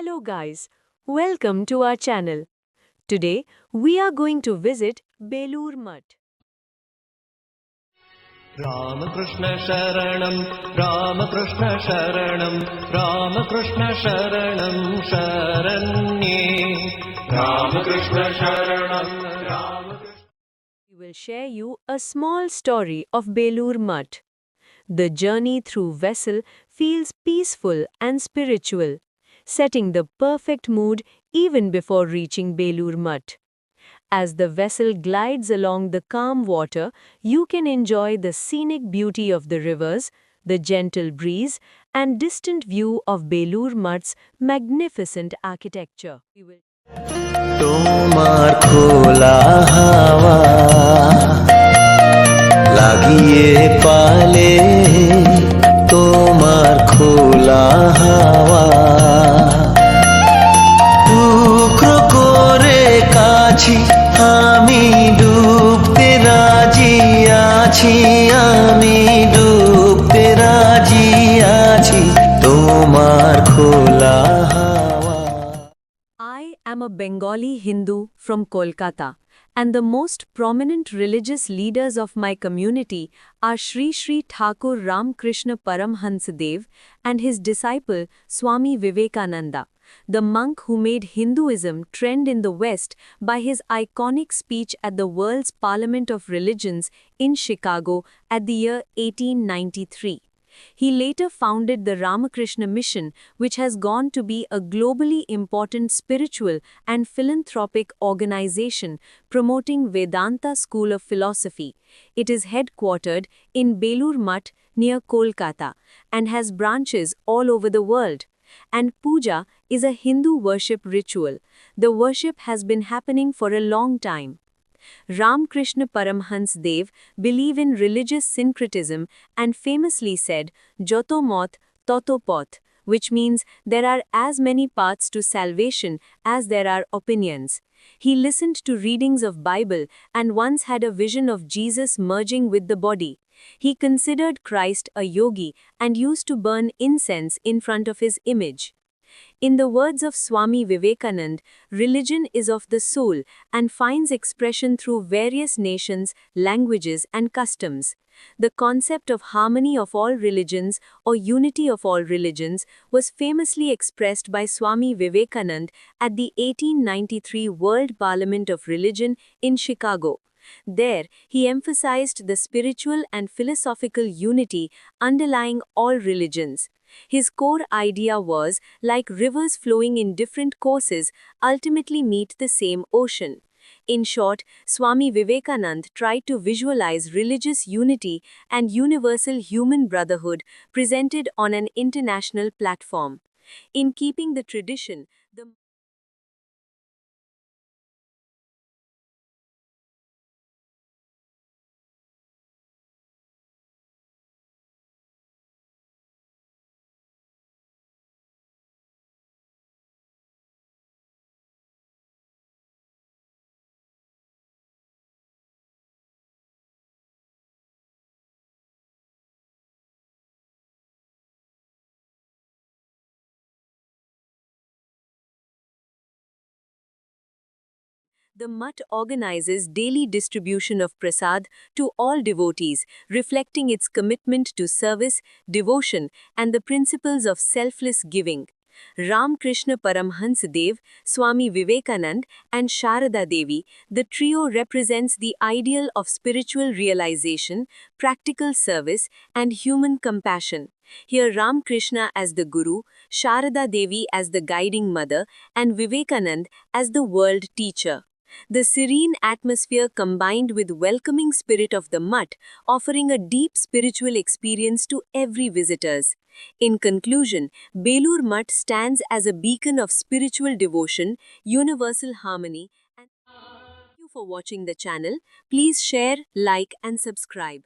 Hello guys, welcome to our channel. Today we are going to visit Belur Mutt. Ramakrishna Sharanam, Ramakrishna Sharanam, Ramakrishna Sharanam Sharanye, Ramakrishna Sharanam, Ramakrishna. We will share you a small story of Belur Mutt. The journey through vessel feels peaceful and spiritual, setting the perfect mood even before reaching Belur Mutt. As the vessel glides along the calm water, you can enjoy the scenic beauty of the rivers, the gentle breeze, and distant view of Belur Mutt's magnificent architecture. তোমার খোলা হাওয়া লাগিয়ে পালে তোমার খোলা হাওয়া টুকরো করে কাছি আমি ডুবতে রাজি আছি আমি ডুবতে রাজি আছি তোমার খোলা হাওয়া I am a Bengali Hindu from Kolkata, and the most prominent religious leaders of my community are Sri Sri Thakur Ramkrishna Paramhansadev and his disciple Swami Vivekananda, the monk who made Hinduism trend in the West by his iconic speech at the World's Parliament of Religions in Chicago at the year 1893. He later founded the Ramakrishna Mission, which has gone to be a globally important spiritual and philanthropic organization promoting Vedanta School of Philosophy. It is headquartered in Belur Mutt near Kolkata and has branches all over the world. And puja is a Hindu worship ritual. The worship has been happening for a long time. Ramkrishna Paramhans Dev believe in religious syncretism and famously said, Joto mot, toto poth, which means there are as many paths to salvation as there are opinions. He listened to readings of Bible and once had a vision of Jesus merging with the body. He considered Christ a yogi and used to burn incense in front of his image. In the words of Swami Vivekanand, religion is of the soul and finds expression through various nations, languages, and customs. The concept of harmony of all religions or unity of all religions was famously expressed by Swami Vivekanand at the 1893 World Parliament of Religion in Chicago. There, he emphasized the spiritual and philosophical unity underlying all religions. His core idea was, like rivers flowing in different courses, ultimately meet the same ocean. In short, Swami Vivekanand tried to visualize religious unity and universal human brotherhood presented on an international platform. In keeping the tradition, the Mutt organizes daily distribution of prasad to all devotees, reflecting its commitment to service, devotion, and the principles of selfless giving. Ramkrishna Paramhansadev, Swami Vivekanand, and Sharada Devi, the trio represents the ideal of spiritual realization, practical service, and human compassion. Here Ramkrishna as the Guru, Sharada Devi as the guiding mother, and Vivekanand as the world teacher. The serene atmosphere combined with welcoming spirit of the mutt, offering a deep spiritual experience to every visitors. In conclusion, Belur Mutt stands as a beacon of spiritual devotion, universal harmony, and thank you for watching the channel. Please share, like and subscribe.